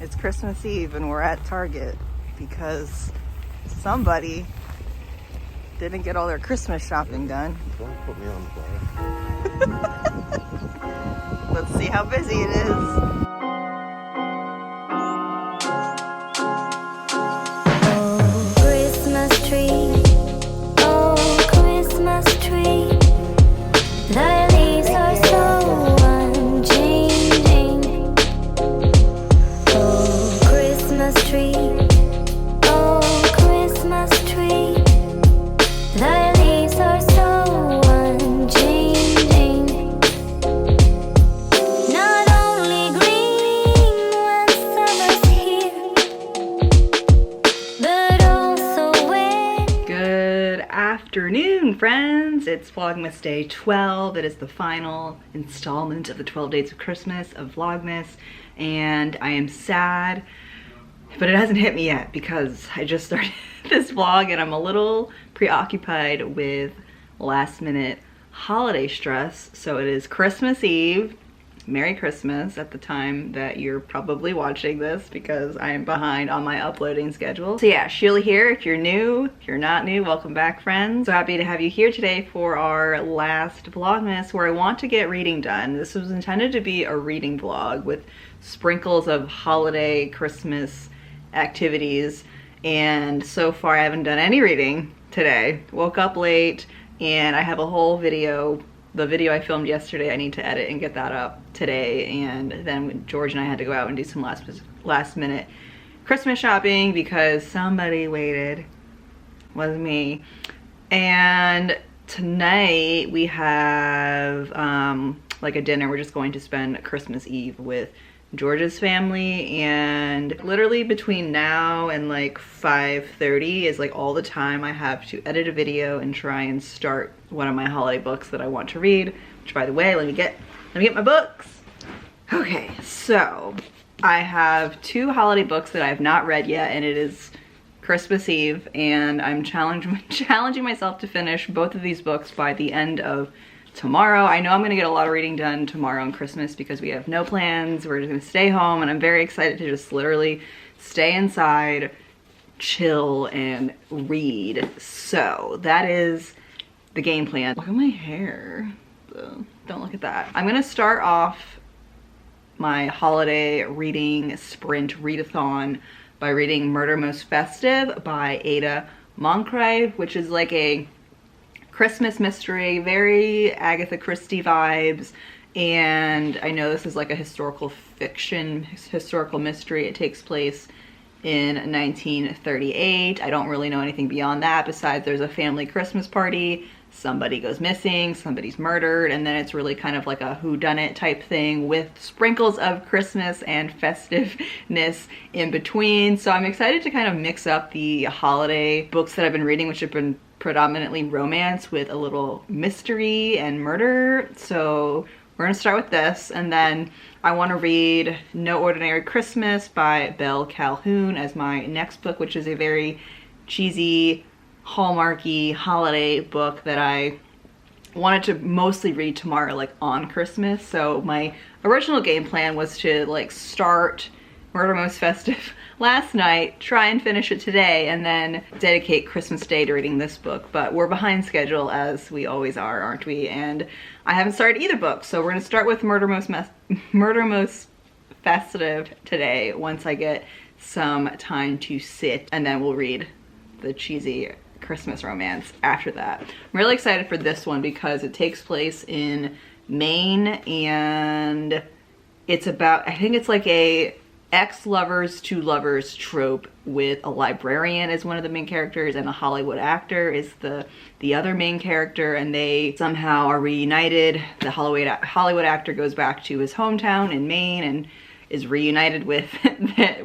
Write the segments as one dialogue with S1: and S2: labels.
S1: It's Christmas Eve and we're at Target because somebody didn't get all their Christmas shopping done.
S2: Don't put me on the fire.
S1: Let's see how busy it is.
S3: Oh, Christmas tree. Oh, Christmas tree. The leaves are so unchanging. Oh, Christmas tree. Oh, Christmas tree. The leaves are so unchanging. Not only green when summer's here, but also when.
S1: Good afternoon, friends. It's Vlogmas Day 12. It is the final installment of the 12 Days of Christmas of Vlogmas, and I am sad, but it hasn't hit me yet because I just started this vlog and I'm a little preoccupied with last minute holiday stress. So it is Christmas Eve. Merry Christmas at the time that you're probably watching this because I am behind on my uploading schedule. So yeah, Sheila here. If you're new, if you're not new, welcome back, friends. So happy to have you here today for our last Vlogmas where I want to get reading done. This was intended to be a reading vlog with sprinkles of holiday Christmas activities, and so far I haven't done any reading today. Woke up late and I have a whole video. The video I filmed yesterday, I need to edit and get that up today, and then George and I had to go out and do some last minute Christmas shopping because somebody waited. It was me. And tonight we have like a dinner. We're just going to spend Christmas Eve with George's family, and literally between now and like 5:30 is like all the time I have to edit a video and try and start one of my holiday books that I want to read, which, by the way, let me get my books. Okay, so I have two holiday books that I have not read yet, and it is Christmas Eve, and I'm challenging myself to finish both of these books by the end of tomorrow. I know I'm gonna get a lot of reading done tomorrow on Christmas because we have no plans. We're just gonna stay home, and I'm very excited to just literally stay inside, chill, and read. So that is the game plan. Look at my hair. Don't look at that. I'm gonna start off my holiday reading sprint readathon by reading Murder Most Festive by Ada Moncrieff, which is like a Christmas mystery, very Agatha Christie vibes, and I know this is like a historical fiction, historical mystery. It takes place in 1938. I don't really know anything beyond that besides there's a family Christmas party, somebody goes missing, somebody's murdered, and then it's really kind of like a whodunit type thing with sprinkles of Christmas and festiveness in between. So I'm excited to kind of mix up the holiday books that I've been reading, which have been predominantly romance with a little mystery and murder. So we're gonna start with this, and then I want to read No Ordinary Christmas by Belle Calhoune as my next book, which is a very cheesy, hallmarky holiday book that I wanted to mostly read tomorrow, like on Christmas. So my original game plan was to like start Murder Most Festive last night, try and finish it today, and then dedicate Christmas Day to reading this book. But we're behind schedule, as we always are, aren't we? And I haven't started either book, so we're gonna start with Murder Most Festive today once I get some time to sit, and then we'll read the cheesy Christmas romance after that. I'm really excited for this one because it takes place in Maine, and it's about, I think it's like a ex-lovers to lovers trope with a librarian as one of the main characters and a Hollywood actor is the other main character, and they somehow are reunited. The Hollywood actor goes back to his hometown in Maine and is reunited with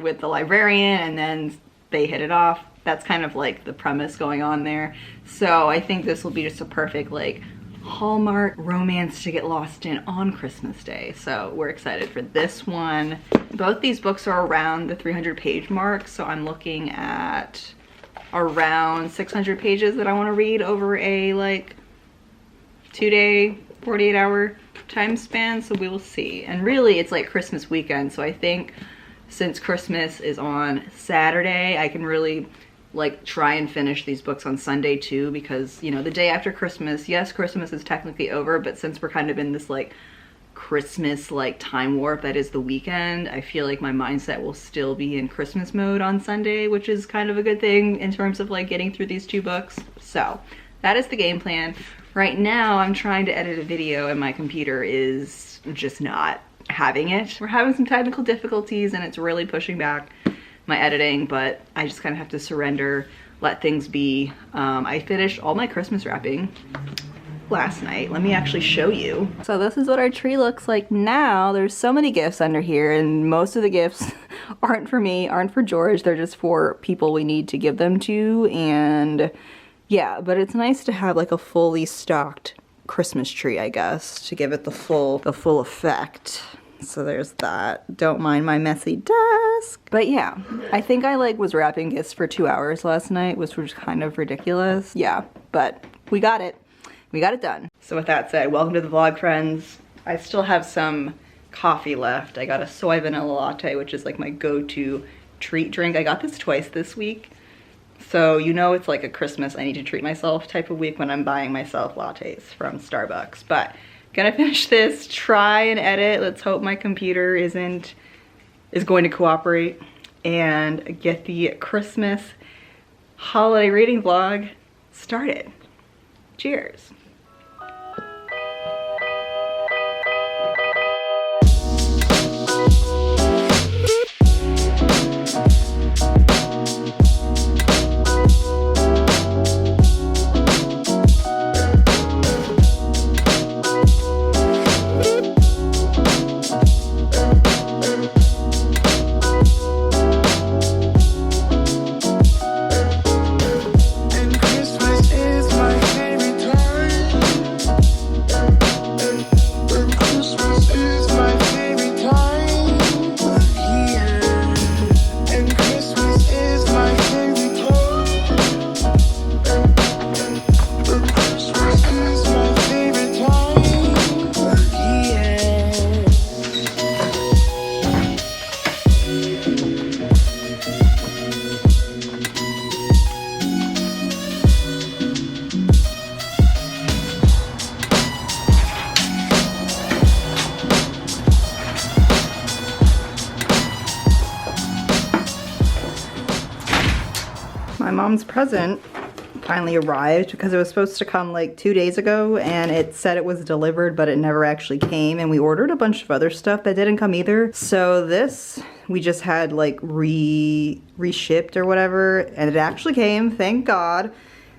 S1: with the librarian, and then they hit it off. That's kind of like the premise going on there. So I think this will be just a perfect like Hallmark romance to get lost in on Christmas Day. So we're excited for this one. Both these books are around the 300-page mark, so I'm looking at around 600 pages that I want to read over a like 2-day, 48-hour time span, so we will see. And really it's like Christmas weekend, so I think since Christmas is on Saturday, I can really like try and finish these books on Sunday too, because you know, the day after Christmas, yes, Christmas is technically over, but since we're kind of in this like Christmas like time warp that is the weekend, I feel like my mindset will still be in Christmas mode on Sunday, which is kind of a good thing in terms of like getting through these 2 books. So that is the game plan. Right now I'm trying to edit a video and my computer is just not having it. We're having some technical difficulties and it's really pushing back my editing, but I just kind of have to surrender, let things be. I finished all my Christmas wrapping last night. Let me actually show you. So this is what our tree looks like now. There's so many gifts under here and most of the gifts aren't for me, aren't for George. They're just for people we need to give them to. And yeah, but it's nice to have like a fully stocked Christmas tree, I guess, to give it the full effect. So there's that. Don't mind my messy desk. But yeah, I think I like was wrapping gifts for 2 hours last night, which was kind of ridiculous. Yeah, but we got it. We got it done. So with that said, welcome to the vlog, friends. I still have some coffee left. I got a soy vanilla latte, which is like my go-to treat drink. I got this twice this week. So you know it's like a Christmas I need to treat myself type of week when I'm buying myself lattes from Starbucks. But gonna finish this, try and edit. Let's hope my computer is going to cooperate, and get the Christmas holiday reading vlog started. Cheers. My mom's present finally arrived because it was supposed to come like 2 days ago and it said it was delivered, but it never actually came, and we ordered a bunch of other stuff that didn't come either. So this we just had like reshipped or whatever, and it actually came, thank God.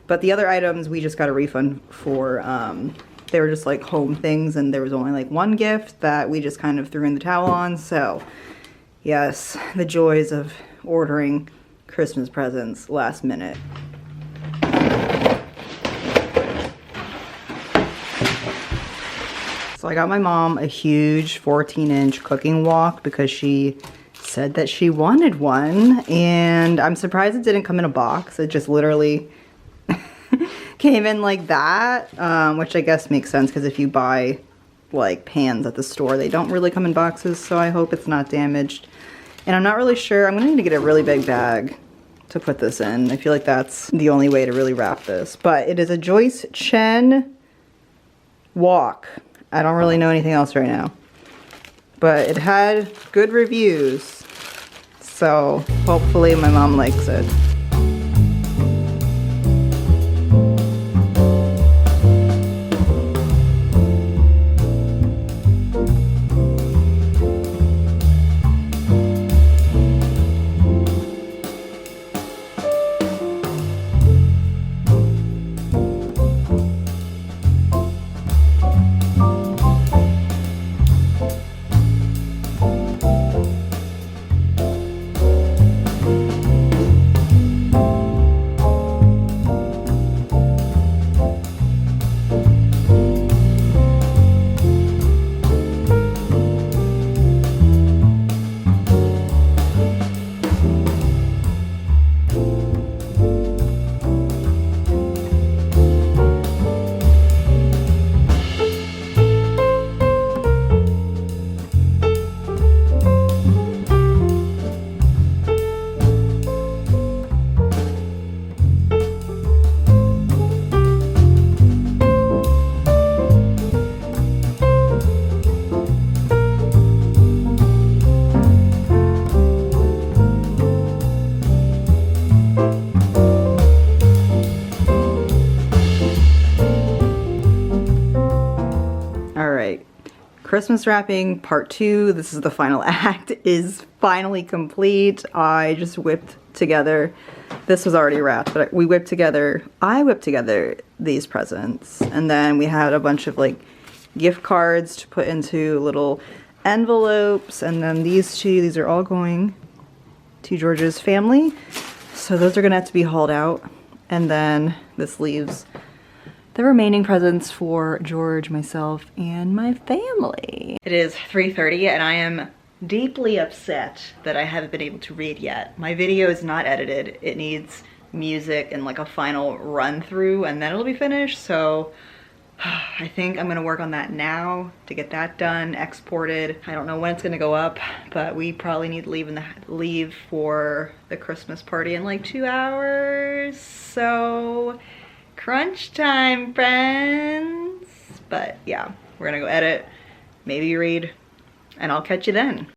S1: But the other items we just got a refund for. They were just like home things, and there was only like 1 gift that we just kind of threw in the towel on. So yes, the joys of ordering Christmas presents last minute. So I got my mom a huge 14-inch cooking wok because she said that she wanted one, and I'm surprised it didn't come in a box. It just literally came in like that, which I guess makes sense because if you buy like pans at the store, they don't really come in boxes, so I hope it's not damaged. And I'm not really sure. I'm gonna need to get a really big bag to put this in. I feel like that's the only way to really wrap this. But it is a Joyce Chen wok. I don't really know anything else right now. But it had good reviews, so hopefully my mom likes it. Christmas wrapping part 2. This is the final act, is finally complete. I just whipped together, this was already wrapped, but I whipped together these presents. And then we had a bunch of like gift cards to put into little envelopes. And then these are all going to George's family. So those are gonna have to be hauled out. And then this leaves the remaining presents for George, myself, and my family. It is 3:30 and I am deeply upset that I haven't been able to read yet. My video is not edited. It needs music and like a final run through and then it'll be finished. So I think I'm gonna work on that now to get that done, exported. I don't know when it's gonna go up, but we probably need to leave for the Christmas party in like 2 hours. So crunch time, friends. But yeah, we're gonna go edit, maybe read, and I'll catch you then.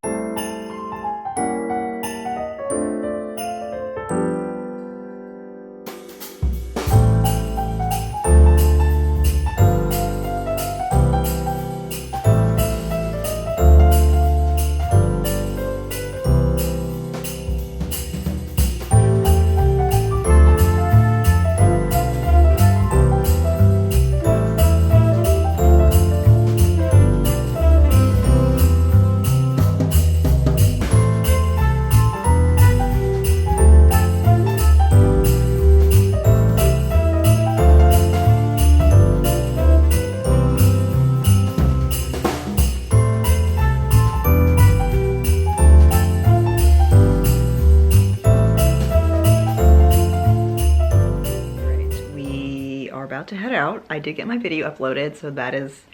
S1: To head out. I did get my video uploaded, so that is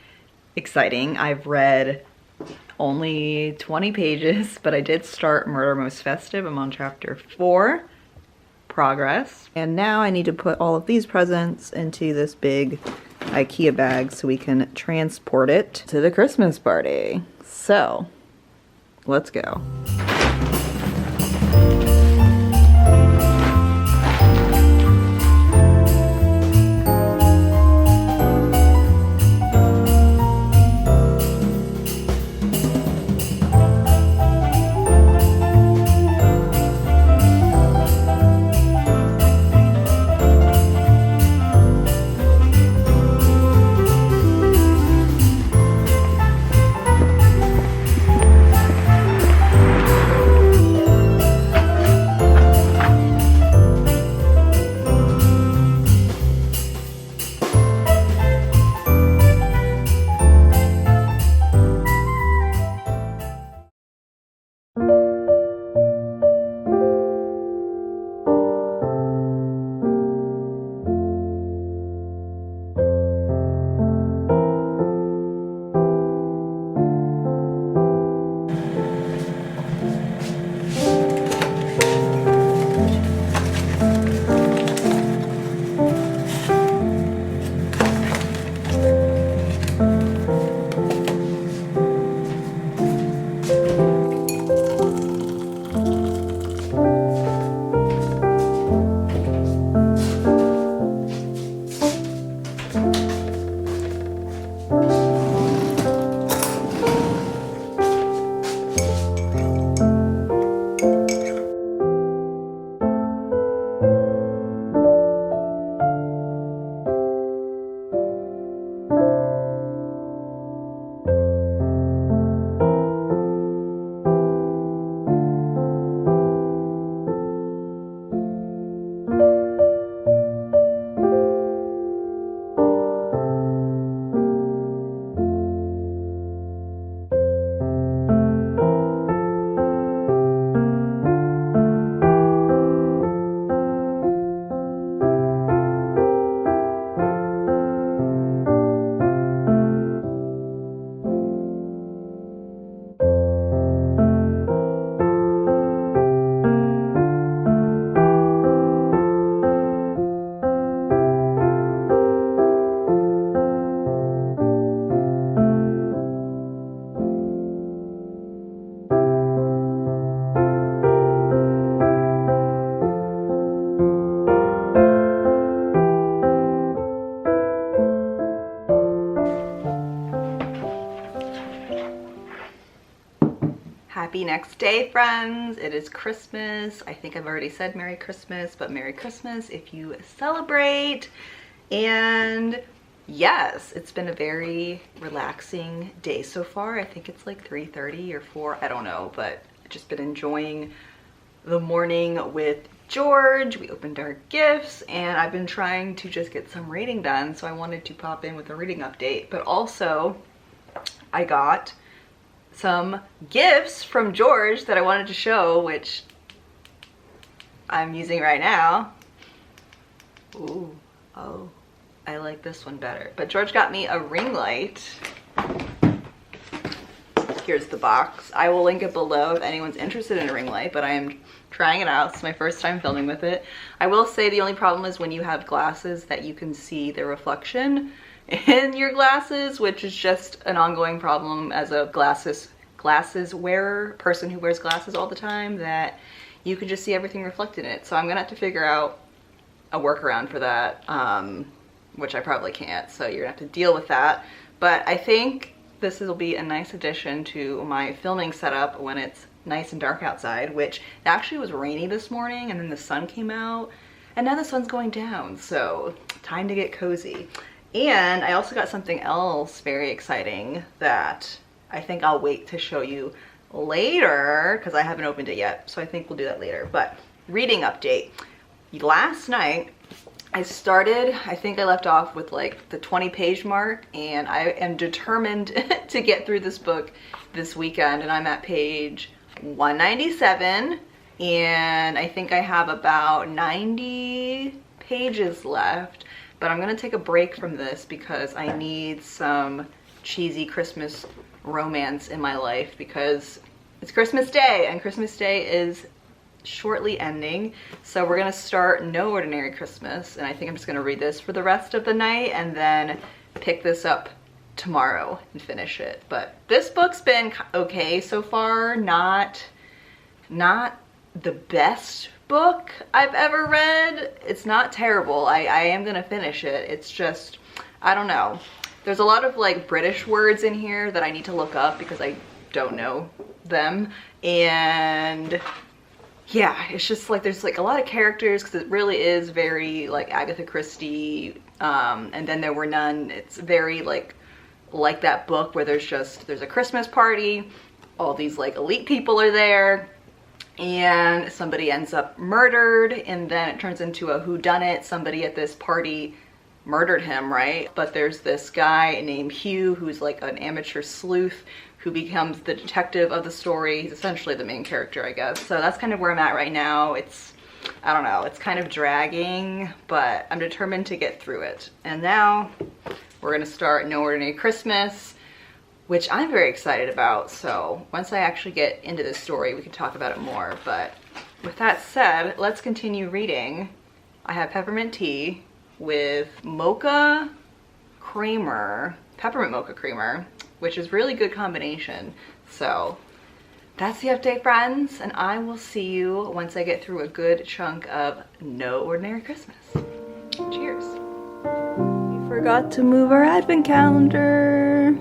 S1: exciting. I've read only 20 pages, but I did start Murder Most Festive. I'm on chapter 4, progress. And now I need to put all of these presents into this big IKEA bag so we can transport it to the Christmas party. So, let's go. next day, friends. It is Christmas. I think I've already said Merry Christmas, but Merry Christmas if you celebrate. And yes, it's been a very relaxing day so far. I think it's like 3:30 or 4, I don't know, but I've just been enjoying the morning with George. We opened our gifts and I've been trying to just get some reading done, so I wanted to pop in with a reading update. But also I got some gifts from George that I wanted to show, which I'm using right now. Ooh, oh, I like this one better. But George got me a ring light. Here's the box. I will link it below if anyone's interested in a ring light, but I am trying it out. It's my first time filming with it. I will say the only problem is when you have glasses that you can see the reflection in your glasses, which is just an ongoing problem as a glasses wearer, person who wears glasses all the time, that you can just see everything reflected in it. So I'm gonna have to figure out a workaround for that, which I probably can't, so you're gonna have to deal with that. But I think this will be a nice addition to my filming setup when it's nice and dark outside, which actually was rainy this morning and then the sun came out and now the sun's going down, so time to get cozy. And I also got something else very exciting that I think I'll wait to show you later because I haven't opened it yet, so I think we'll do that later. But reading update. Last night I started, I think I left off with like the 20-page mark, and I am determined to get through this book this weekend, and I'm at page 197 and I think I have about 90 pages left. But I'm gonna take a break from this because I need some cheesy Christmas romance in my life because it's Christmas Day and Christmas Day is shortly ending. So we're gonna start No Ordinary Christmas, and I think I'm just gonna read this for the rest of the night and then pick this up tomorrow and finish it. But this book's been okay so far, not the best book I've ever read. It's not terrible. I am gonna finish it. It's just, I don't know. There's a lot of like British words in here that I need to look up because I don't know them. And yeah, it's just like there's like a lot of characters because it really is very like Agatha Christie, and Then There Were None. It's very like that book where there's a Christmas party, all these like elite people are there, and somebody ends up murdered, and then it turns into a whodunit. Somebody at this party murdered him, right? But there's this guy named Hugh who's like an amateur sleuth who becomes the detective of the story. He's essentially the main character, I guess. So that's kind of where I'm at right now. It's, I don't know, it's kind of dragging, but I'm determined to get through it. And now we're gonna start No Ordinary Christmas, which I'm very excited about. So once I actually get into this story, we can talk about it more. But with that said, let's continue reading. I have peppermint tea with mocha creamer, peppermint mocha creamer, which is really good combination. So that's the update, friends, and I will see you once I get through a good chunk of No Ordinary Christmas. Cheers. We forgot to move our advent calendar.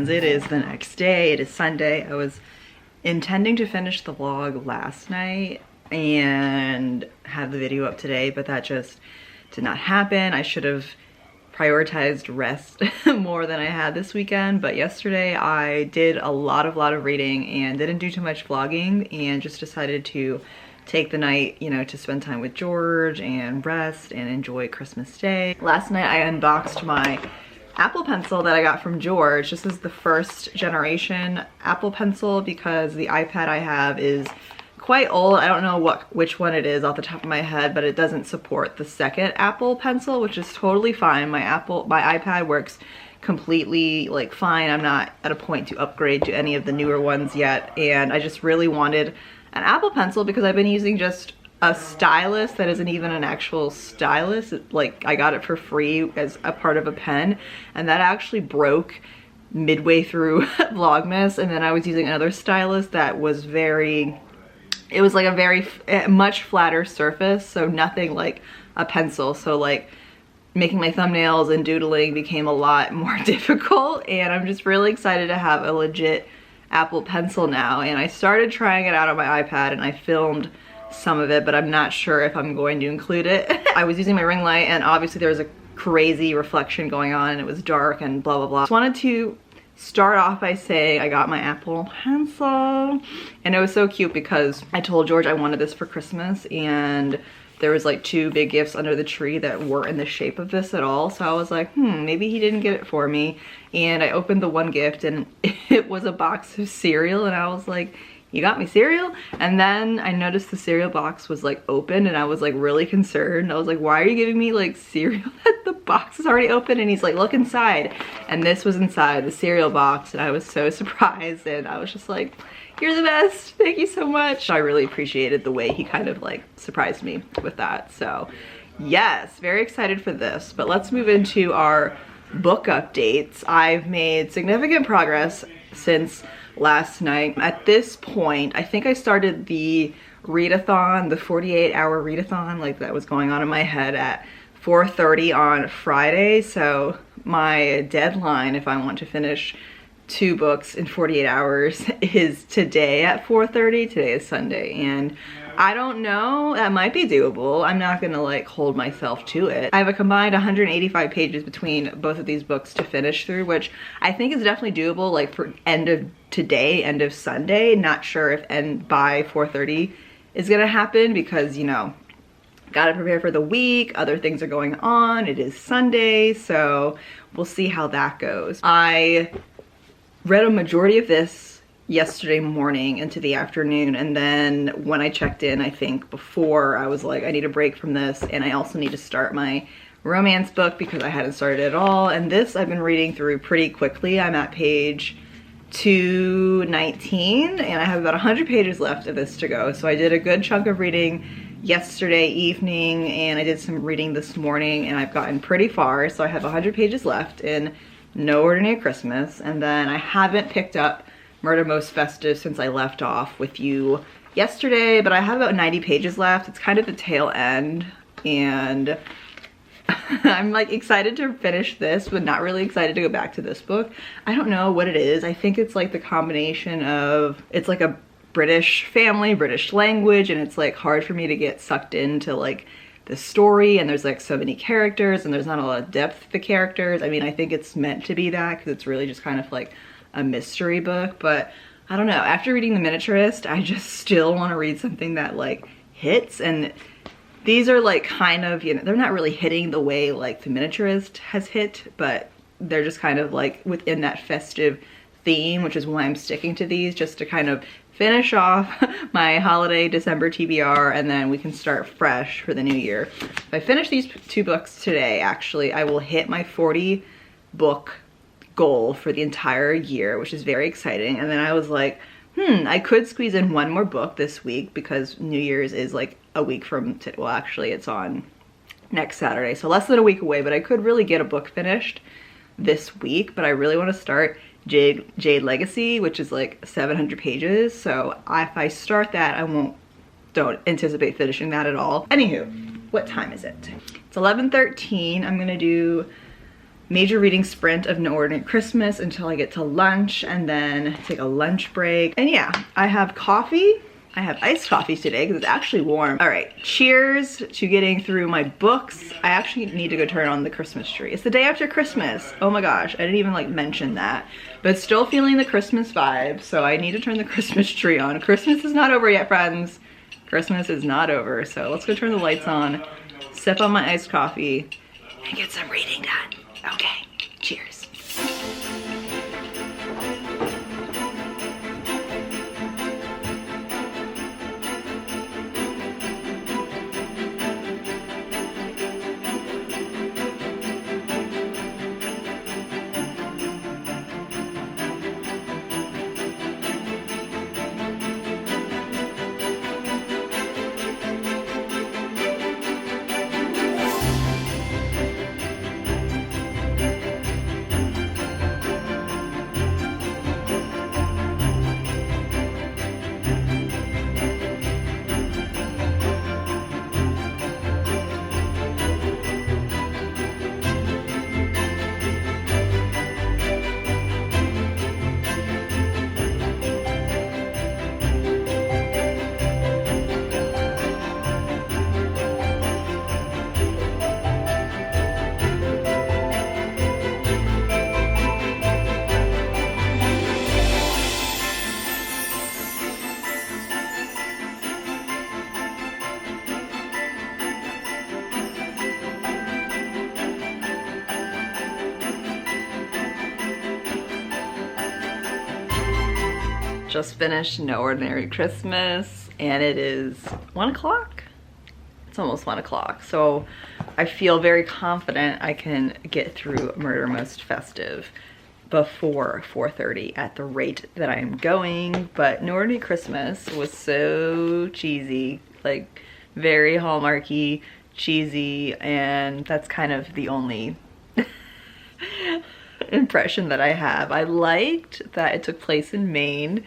S1: friends, it is the next day. It is Sunday. I was intending to finish the vlog last night and have the video up today, but that just did not happen. I should have prioritized rest more than I had this weekend, but yesterday I did a lot of reading and didn't do too much vlogging and just decided to take the night, you know, to spend time with George and rest and enjoy Christmas Day. Last night I unboxed my Apple Pencil that I got from George. This is the first generation Apple Pencil because the iPad I have is quite old. I don't know which one it is off the top of my head, but it doesn't support the second Apple Pencil, which is totally fine. My iPad works completely like fine. I'm not at a point to upgrade to any of the newer ones yet, and I just really wanted an Apple Pencil because I've been using just a stylus that isn't even an actual stylus. Like, I got it for free as a part of a pen, and that actually broke midway through Vlogmas, and then I was using another stylus that was it was like a much flatter surface, so nothing like a pencil. So like making my thumbnails and doodling became a lot more difficult, and I'm just really excited to have a legit Apple Pencil now. And I started trying it out on my iPad and I filmed some of it, but I'm not sure if I'm going to include it. I was using my ring light and obviously there was a crazy reflection going on and it was dark and blah blah blah. Just wanted to start off by saying I got my Apple Pencil, and it was so cute because I told George I wanted this for Christmas, and there was like 2 big gifts under the tree that weren't in the shape of this at all. So I was like, maybe he didn't get it for me. And I opened the one gift and it was a box of cereal, and I was like, you got me cereal? And then I noticed the cereal box was like open, and I was like really concerned. I was like, why are you giving me like cereal that the box is already open? And he's like, look inside. And this was inside the cereal box, and I was so surprised, and I was just like, you're the best, thank you so much. I really appreciated the way he kind of like surprised me with that. So yes, very excited for this. But let's move into our book updates. I've made significant progress since last night. At this point, I think I started the readathon, the 48-hour readathon, like that was going on in my head at 4:30 on Friday. So my deadline, if I want to finish 2 books in 48 hours, is today at 4:30. Today is Sunday, and I don't know, that might be doable. I'm not gonna like hold myself to it. I have a combined 185 pages between both of these books to finish through, which I think is definitely doable, like for end of today, end of Sunday. Not sure if end by 4:30 is gonna happen because, you know, gotta prepare for the week, other things are going on, it is Sunday, so we'll see how that goes. I read a majority of this yesterday morning into the afternoon, and then when I checked in, I think before, I was like, I need a break from this, and I also need to start my romance book because I hadn't started at all. And this I've been reading through pretty quickly. I'm at page 219 and I have about 100 pages left of this to go. So I did a good chunk of reading yesterday evening, and I did some reading this morning, and I've gotten pretty far. So I have 100 pages left in No Ordinary Christmas, and then I haven't picked up Murder Most Festive since I left off with you yesterday, but I have about 90 pages left. It's kind of the tail end, and I'm like excited to finish this, but not really excited to go back to this book. I don't know what it is. I think it's like the combination of, it's like a British family, British language, and it's like hard for me to get sucked into like the story, and there's like so many characters and there's not a lot of depth to the characters. I mean, I think it's meant to be that because it's really just kind of like a mystery book, but I don't know. After reading The Miniaturist, I just still want to read something that like hits, and these are like kind of, you know, they're not really hitting the way like The Miniaturist has hit, but they're just kind of like within that festive theme, which is why I'm sticking to these, just to kind of finish off my holiday December TBR, and then we can start fresh for the new year. If I finish these 2 books today, actually, I will hit my 40 book goal for the entire year, which is very exciting. And then I was like, I could squeeze in 1 more book this week because New Year's is like a week from today. Well, actually it's on next Saturday, so less than a week away, but I could really get a book finished this week. But I really want to start Jade Legacy, which is like 700 pages. So if I start that, don't anticipate finishing that at all. Anywho, what time is it? It's 11:13. I'm gonna do major reading sprint of No Ordinary Christmas until I get to lunch, and then take a lunch break. And yeah, I have coffee. I have iced coffee today because it's actually warm. All right, cheers to getting through my books. I actually need to go turn on the Christmas tree. It's the day after Christmas. Oh my gosh, I didn't even like mention that. But still feeling the Christmas vibe, so I need to turn the Christmas tree on. Christmas is not over yet, friends. Christmas is not over, so let's go turn the lights on, sip on my iced coffee, and get some reading done. Okay, cheers. Just finished No Ordinary Christmas, and it is 1 o'clock. It's almost 1 o'clock, so I feel very confident I can get through Murder Most Festive before 4:30 at the rate that I am going. But No Ordinary Christmas was so cheesy, like very Hallmarky, cheesy, and that's kind of the only impression that I have. I liked that it took place in Maine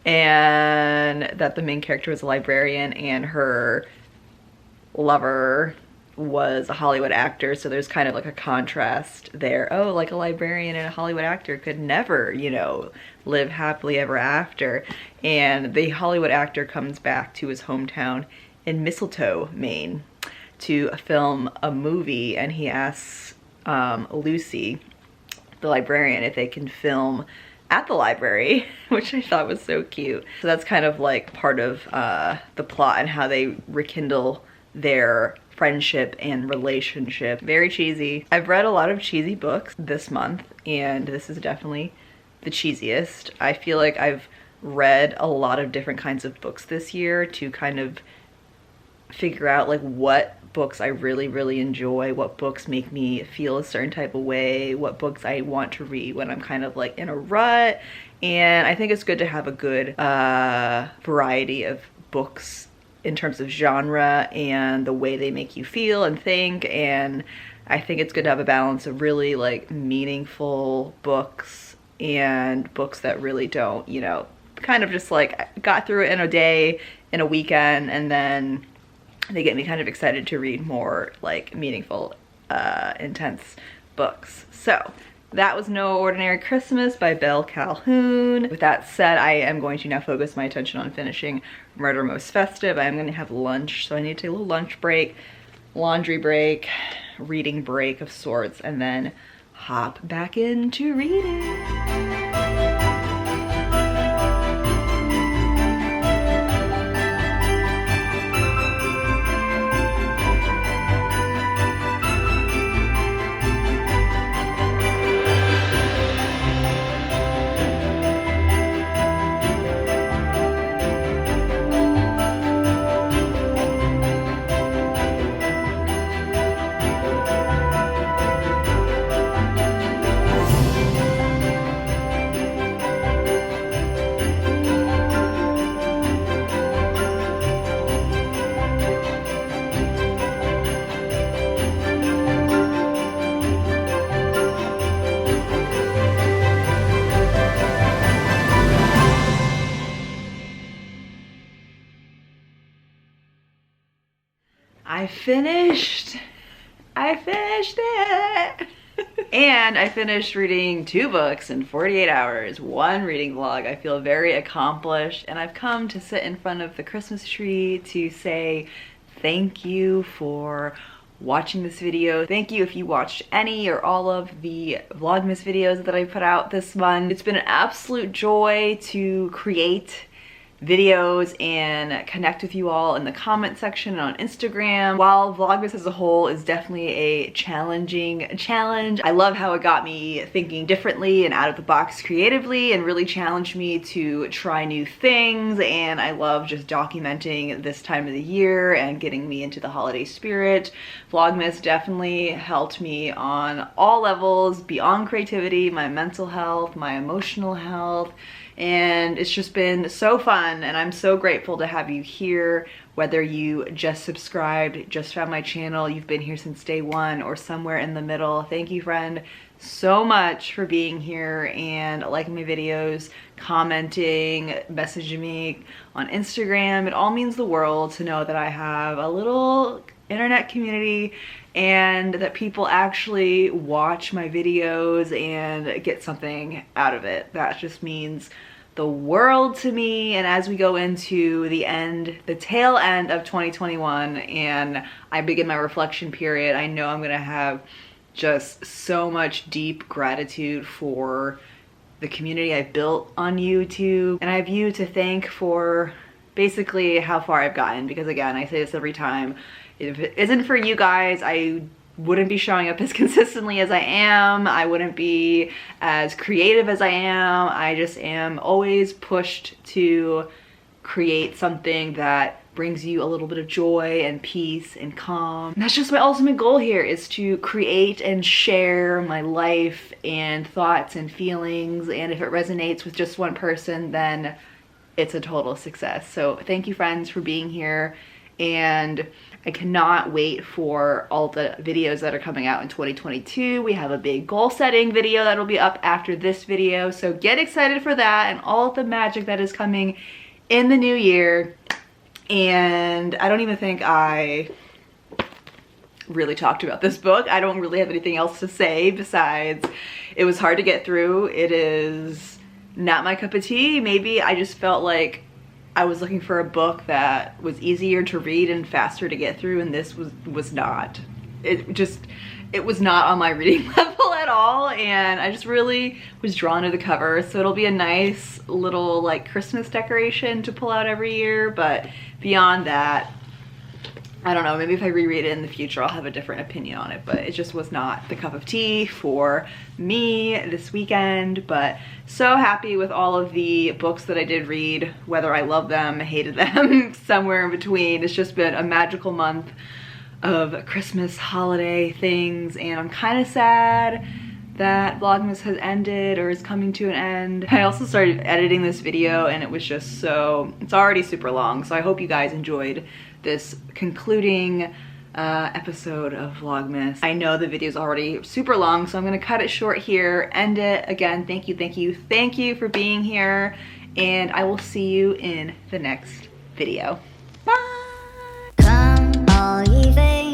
S1: and that the main character was a librarian and her lover was a Hollywood actor, so there's kind of like a contrast there. Oh, like a librarian and a Hollywood actor could never, you know, live happily ever after. And the Hollywood actor comes back to his hometown in Mistletoe, Maine to film a movie, and he asks Lucy, the librarian, if they can film at the library, which I thought was so cute. So that's kind of like part of the plot and how they rekindle their friendship and relationship. Very cheesy. I've read a lot of cheesy books this month, and this is definitely the cheesiest. I feel like I've read a lot of different kinds of books this year to kind of figure out like what books I really enjoy, what books make me feel a certain type of way, what books I want to read when I'm kind of like in a rut. And I think it's good to have a good variety of books in terms of genre and the way they make you feel and think. And I think it's good to have a balance of really like meaningful books and books that really don't, you know, kind of just like got through it in a day, in a weekend, and then they get me kind of excited to read more like meaningful, intense books. So that was No Ordinary Christmas by Belle Calhoun. With that said, I am going to now focus my attention on finishing Murder Most Festive. I am going to have lunch, so I need to take a little lunch break, laundry break, reading break of sorts, and then hop back into reading. I finished it. And I finished reading 2 books in 48 hours, 1 reading vlog. I feel very accomplished, and I've come to sit in front of the Christmas tree to say thank you for watching this video. Thank you if you watched any or all of the Vlogmas videos that I put out this month. It's been an absolute joy to create videos and connect with you all in the comment section and on Instagram. While Vlogmas as a whole is definitely a challenging challenge, I love how it got me thinking differently and out of the box creatively and really challenged me to try new things, and I love just documenting this time of the year and getting me into the holiday spirit. Vlogmas definitely helped me on all levels beyond creativity, my mental health, my emotional health, and it's just been so fun, and I'm so grateful to have you here, whether you just subscribed, just found my channel, you've been here since day 1, or somewhere in the middle. Thank you, friend, so much for being here and liking my videos, commenting, messaging me on Instagram. It all means the world to know that I have a little internet community and that people actually watch my videos and get something out of it. That just means the world to me. And as we go into the tail end of 2021 and I begin my reflection period, I know I'm gonna have just so much deep gratitude for the community I've built on YouTube, and I have you to thank for basically how far I've gotten, because again, I say this every time, if it isn't for you guys, I wouldn't be showing up as consistently as I am. I wouldn't be as creative as I am. I just am always pushed to create something that brings you a little bit of joy and peace and calm. And that's just my ultimate goal here, is to create and share my life and thoughts and feelings, and if it resonates with just one person, then it's a total success. So thank you, friends, for being here, and I cannot wait for all the videos that are coming out in 2022. We have a big goal setting video that'll be up after this video, so get excited for that and all of the magic that is coming in the new year. And I don't even think I really talked about this book. I don't really have anything else to say besides it was hard to get through. It is not my cup of tea. Maybe I just felt like I was looking for a book that was easier to read and faster to get through, and this was not. It was not on my reading level at all, and I just really was drawn to the cover. So it'll be a nice little like Christmas decoration to pull out every year, but beyond that, I don't know, maybe if I reread it in the future I'll have a different opinion on it, but it just was not the cup of tea for me this weekend. But so happy with all of the books that I did read, whether I loved them, hated them, somewhere in between. It's just been a magical month of Christmas holiday things, and I'm kind of sad that Vlogmas has ended or is coming to an end. I also started editing this video and it was just it's already super long, so I hope you guys enjoyed this concluding episode of Vlogmas. I know the video is already super long, so I'm gonna cut it short here, end it. Again, thank you for being here, and I will see you in the next video. Bye!
S3: Come, all ye faithful.